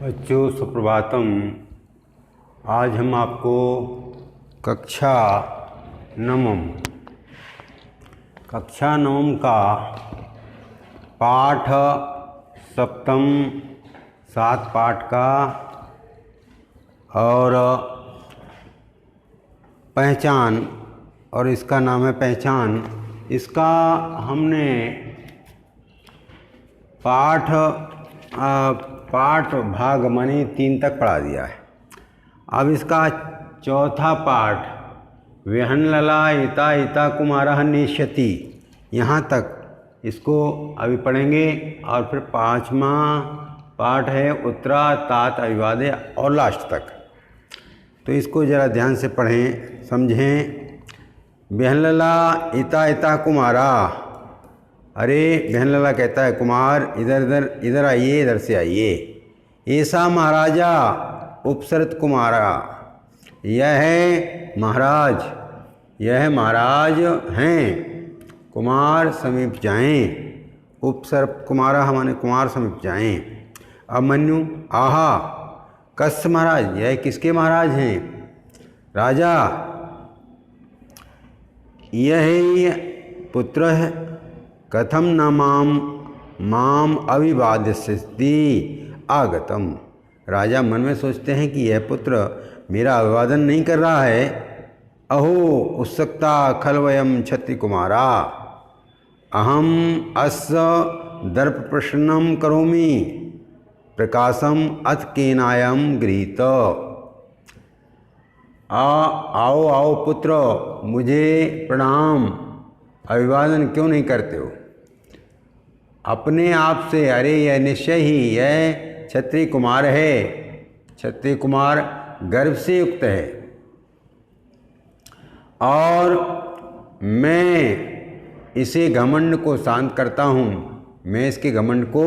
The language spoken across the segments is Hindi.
बच्चों सुप्रभातम। आज हम आपको कक्षा नवम का पाठ सप्तम 7 पाठ का और पहचान, और इसका नाम है पहचान। इसका हमने पाठ भाग मानी 3 तक पढ़ा दिया है। अब इसका चौथा पाठ विहनलला इता इता कुमारः नेष्यति, यहाँ तक इसको अभी पढ़ेंगे। और फिर 5वां पाठ है उत्तरा तात अविवादे और लास्ट तक। तो इसको ज़रा ध्यान से पढ़ें, समझें। विहनलला इता इता कुमारा, अरे विहनलला कहता है कुमार इधर आइए, इधर से आइए। ऐसा महाराजा उपसरत कुमारा, यह है महाराज, यह महाराज हैं। कुमार समीप जाएं। उपसर्प कुमारा हमारे कुमार समीप जाएं। अमन्यु आहा कस्य महाराज, यह किसके महाराज हैं? राजा यह पुत्र है। कथम न माम अविवादस्यति आगतम, राजा मन में सोचते हैं कि यह पुत्र मेरा अभिवादन नहीं कर रहा है। अहो उत्सुकता खलवयम क्षत्रिय कुमारा, अहम अस्य दर्प प्रश्नम करोमि प्रकाशम अथ केनायम गृहीत। आओ आओ पुत्र, मुझे प्रणाम, अभिवादन क्यों नहीं करते हो? अपने आप से, अरे यह निश्चय ही यह क्षत्रिय कुमार है। क्षत्रिय कुमार गर्व से युक्त है और मैं इसे घमंड को शांत करता हूँ, मैं इसके घमंड को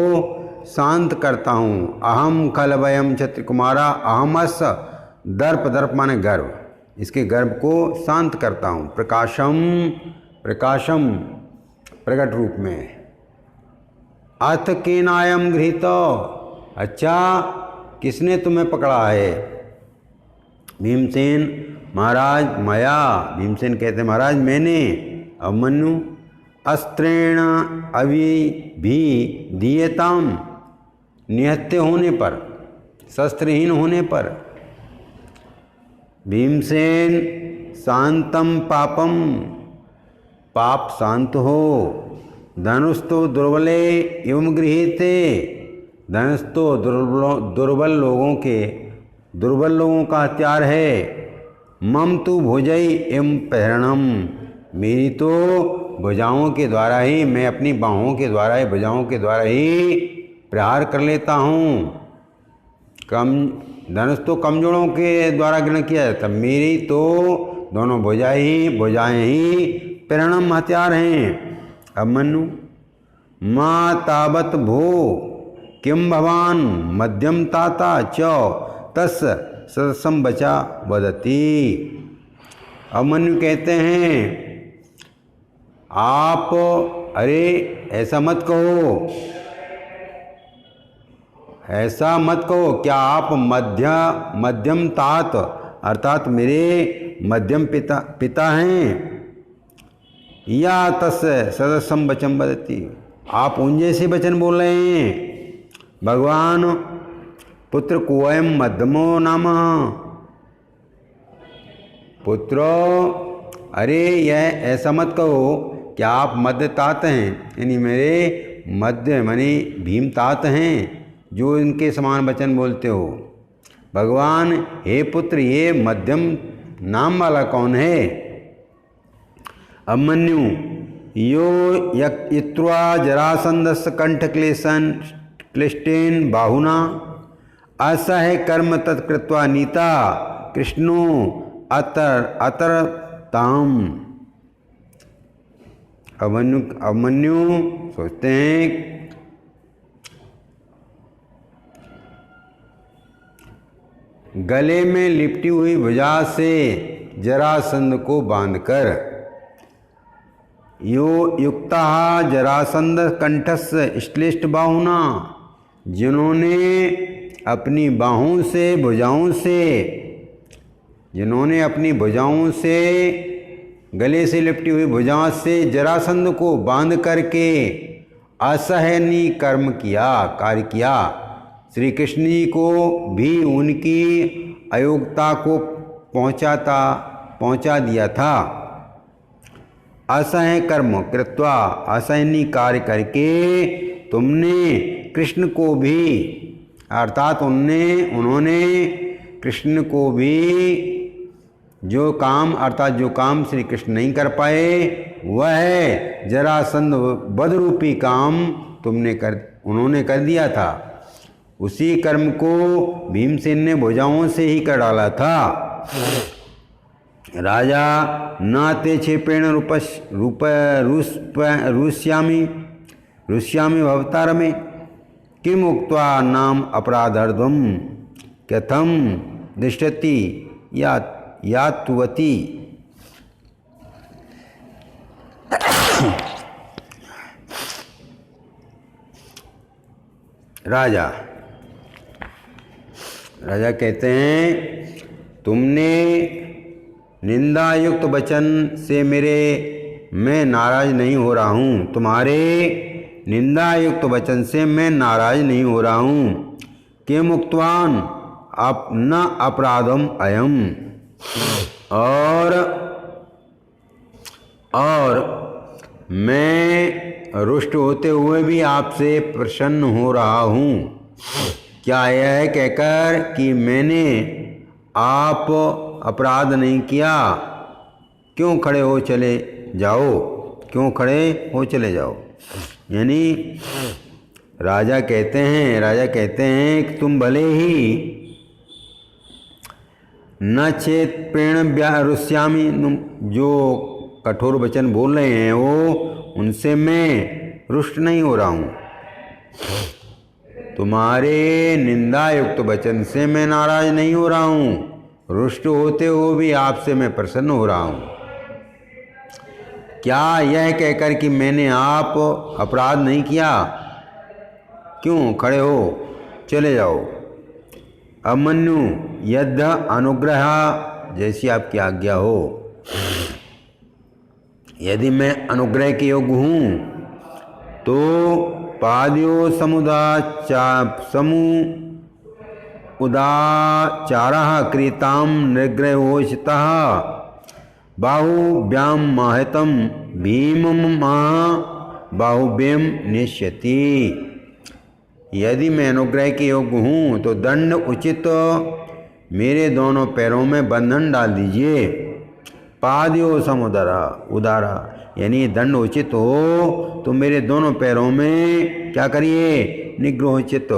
शांत करता हूँ। अहम खलवयम क्षत्रिय कुमारा अहमस दर्प माने गर्व, इसके गर्व को शांत करता हूँ। प्रकाशम प्रकट रूप में। अथ केनायम गृहीत, अच्छा किसने तुम्हें पकड़ा है? भीमसेन महाराज मया, भीमसेन कहते महाराज मैंने। अभिमन्यु अस्त्रेण भी दीयताम, निहत्य होने पर, शस्त्रहीन होने पर। भीमसेन शांतम पापम, पाप शांत हो। धनुस्तो दुर्बले एवं गृहीते, धनुष तो दुर्बल लोगों का हथियार है। मम तो भुजई एवं पैरणम, मेरी तो भुजाओं के द्वारा ही, मैं अपनी बाहों के द्वारा ही, भुजाओं के द्वारा ही प्रहार कर लेता हूँ। धनुष तो कमजोरों के द्वारा ग्रहण किया जाता, मेरी तो दोनों भुजाएं ही पैरणम हथियार हैं। अभिमन्यु माँ तावत भो किम भवान मध्यम ताता च तस् सदसम बचा वदती। अभिमन्यु कहते हैं आप, अरे ऐसा मत कहो, ऐसा मत कहो। क्या आप मध्यम तात अर्थात मेरे मध्यम पिता हैं? या तस् सदसम वचन बदती, आप उन जैसे वचन बोल रहे हैं। भगवान पुत्र कोयम मध्यमो नाम, पुत्र अरे यह ऐसा मत कहो कि आप मध्य तात हैं, यानी मेरे मध्य मानी भीम तात हैं जो इनके समान वचन बोलते हो। भगवान हे पुत्र, ये मध्यम नाम वाला कौन है? अभिमन्यु यो यत्वा जरासंधस्य कंठ क्लिष्टेन बाहुना असह कर्म तत्कृत्वा नीता कृष्णो अतरताम। अभिमन्यु सोचते हैं गले में लिपटी हुई भुजा से जरासंध को बांधकर, यो युक्ता जरासंध कंठस्य श्लिष्ट बाहुना, जिन्होंने अपनी बाहों से भुजाओं से, जिन्होंने अपनी भुजाओं से, गले से लिपटी हुई भुजाओं से जरासंध को बांध करके असहनीय कर्म किया, कार्य किया। श्री कृष्ण जी को भी उनकी अयोग्यता को पहुंचा दिया था। असह्य कर्म कृत्वा, असहनीय कार्य करके तुमने कृष्ण को भी, अर्थात उन्होंने कृष्ण को भी जो काम, अर्थात जो काम श्री कृष्ण नहीं कर पाए वह जरासंध वध रूपी काम उन्होंने कर दिया था। उसी कर्म को भीमसेन ने भुजाओं से ही कर डाला था। राजा नाते क्षेपेण रुष्यामि भवतार में किम उक्त्वा नाम अपराधर्धम कथम दृष्टति यातुवती। राजा कहते हैं, तुमने निंदा युक्त वचन से मैं नाराज नहीं हो रहा हूँ। तुम्हारे निंदा युक्त वचन से मैं नाराज नहीं हो रहा हूँ। किम उक्तवान न अपराधम अयम, और मैं रुष्ट होते हुए भी आपसे प्रसन्न हो रहा हूँ। क्या यह कहकर कि मैंने आप अपराध नहीं किया, क्यों खड़े हो चले जाओ। यानी राजा कहते हैं कि तुम भले ही न चेत प्रेण रुष्यामि, जो कठोर वचन बोल रहे हैं वो उनसे मैं रुष्ट नहीं हो रहा हूँ। तुम्हारे निंदा युक्त वचन से मैं नाराज नहीं हो रहा हूँ। रुष्ट होते हुए भी आपसे मैं प्रसन्न हो रहा हूँ। क्या यह कहकर कि मैंने आप अपराध नहीं किया, क्यों खड़े हो चले जाओ। अमन्यु यद्ध अनुग्रह, जैसी आपकी आज्ञा हो। यदि मैं अनुग्रह के योग्य हूँ तो पाद्यो उदाचारः क्रियतां निग्रहोचितः बाहुभ्यां माहितं भीमं बाहुभ्यं नेष्यति। यदि मैं अनुग्रह के योग्य हूँ तो दंड उचित मेरे दोनों पैरों में बंधन डाल दीजिए। पाद्यो उदारा, यानी दंड उचित हो तो मेरे दोनों पैरों में क्या करिए, निग्रहोचित,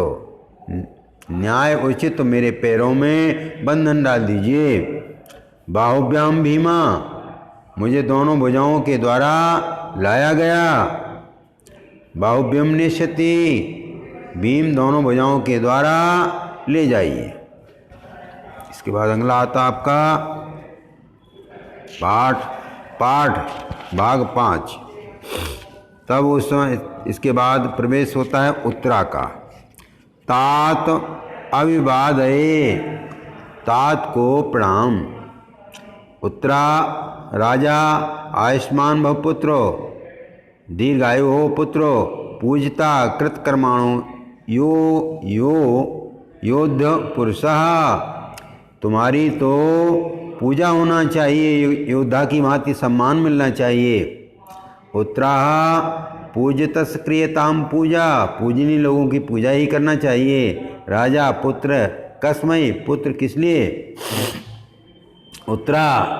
न्याय उचित तो मेरे पैरों में बंधन डाल दीजिए। बाहुभ्याम भीमा, मुझे दोनों भुजाओं के द्वारा लाया गया। बाहुभ्यम नेष्यति, भीम दोनों भुजाओं के द्वारा ले जाइए। इसके बाद अगला आता आपका पाठ भाग 5। तब उस समय इसके बाद प्रवेश होता है उत्तरा का। तात अविवादये, तात को प्रणाम। उत्तरा, राजा आयुष्मान भव पुत्रो, दीर्घायु हो पुत्रो, पूजता कृतकर्माणो योद्ध पुरुषः, तुम्हारी तो पूजा होना चाहिए, योद्धा की भांति सम्मान मिलना चाहिए। उत्तराः पूजतस् क्रियताम पूजा, पूजनीय लोगों की पूजा ही करना चाहिए। राजा पुत्र कस्मै, पुत्र किस लिए। उत्तरा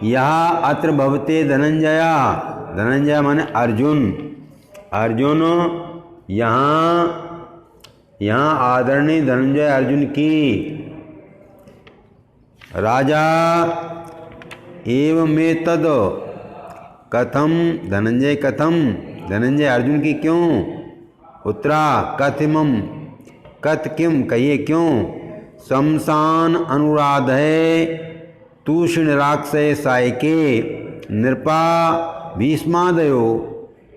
यह अत्र भवते धनंजया, धनंजय माने अर्जुन, अर्जुन यहाँ आदरणीय धनंजय अर्जुन की। राजा एवमेतद कथम, धनंजय कथम, धनंजय अर्जुन की क्यों। उत्तरा कथमम, कथ किम, कहिए क्यों। शमशान अनुराध है तूष्ण राक्षय सायके नृपा भीष्मादयो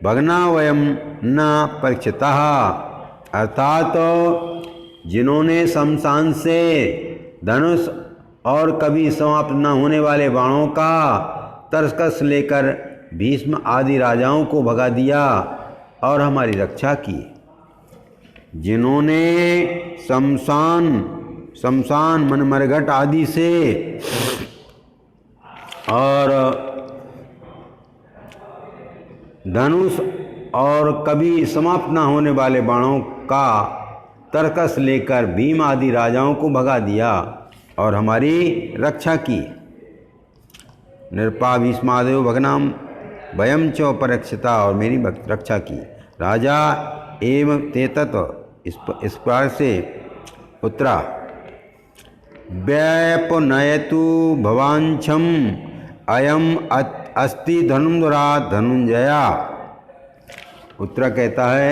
भगना वयम न परीक्षितः। अर्थात जिन्होंने शमशान से धनुष और कभी समाप्त न होने वाले बाणों का तरकस लेकर भीष्म आदि राजाओं को भगा दिया और हमारी रक्षा की। जिन्होंने शमशान मन मरघट आदि से और धनुष और कभी समाप्त न होने वाले बाणों का तरकस लेकर भीम आदि राजाओं को भगा दिया और हमारी रक्षा की। नृपा भीष्मादेव भगनाम वयम च परीक्षिता, और मेरी रक्षा की। राजा एवं ते तत्व इस प्रकार से उत्तरा। व्यपनयतु भवांछम अयम अस्ति धनुर्धरा धनुंजया। उत्तरा कहता है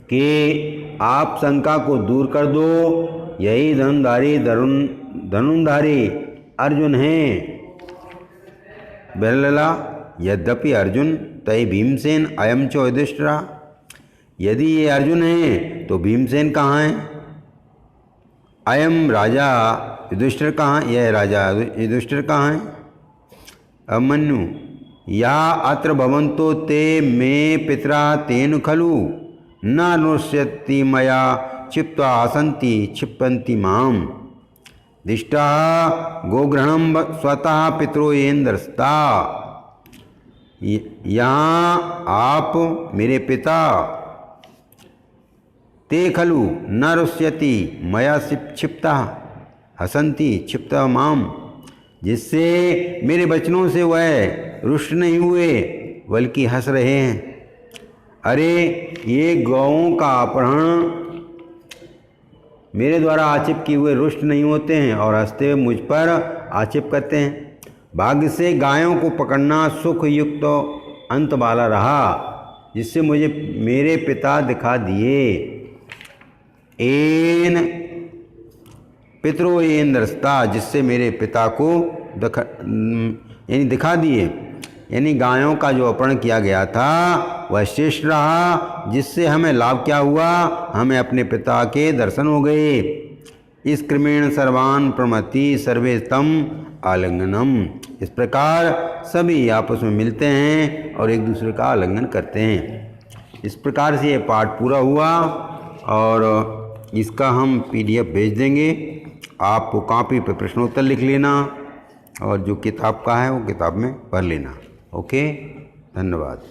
कि आप शंका को दूर कर दो, यही धनुर्धारी अर्जुन हैं। बहलला यद्यपि अर्जुन तय भीमसेन अयम च युधिष्ठिरा। यदि ये अर्जुन हैं तो भीमसेन कहाँ हैं? अयम राजा युधिष्ठिर कहाँ? यह राजा युधिष्ठिर कहाँ हैं? अमन्यु या अत्र भवन्तो ते मे पितरा तेन खलु न नृष्यति मया क्षिप्त्वा आसन्ति क्षिपन्ति माम। दिष्टा गोग्रहणम स्वतः पितरो येन्द्रस्ता। यहाँ आप मेरे पिता ते खलु न रुष्यति मया क्षिप्ता हसन्ति क्षिप्ता माम, जिससे मेरे वचनों से वह रुष्ट नहीं हुए बल्कि हंस रहे हैं। अरे ये गौओं का अपहरण मेरे द्वारा आक्षेप किए हुए रुष्ट नहीं होते हैं और हंसते हुए मुझ पर आक्षेप करते हैं। भाग्य से गायों को पकड़ना सुख युक्त अंत वाला रहा, जिससे मुझे मेरे पिता दिखा दिए। एन पितरो येन्द्रस्ता, जिससे मेरे पिता को दिखा दिए। यानी गायों का जो अपहरण किया गया था वह श्रेष्ठ रहा, जिससे हमें लाभ क्या हुआ? हमें अपने पिता के दर्शन हो गए। इस क्रमेण सर्वान प्रमति सर्वे तम आलिंगनम। इस प्रकार सभी आपस में मिलते हैं और एक दूसरे का आलिंगन करते हैं। इस प्रकार से ये पाठ पूरा हुआ और इसका हम PDF भेज देंगे। आपको कॉपी पर प्रश्नोत्तर लिख लेना और जो किताब का है वो किताब में पढ़ लेना। ओके, धन्यवाद।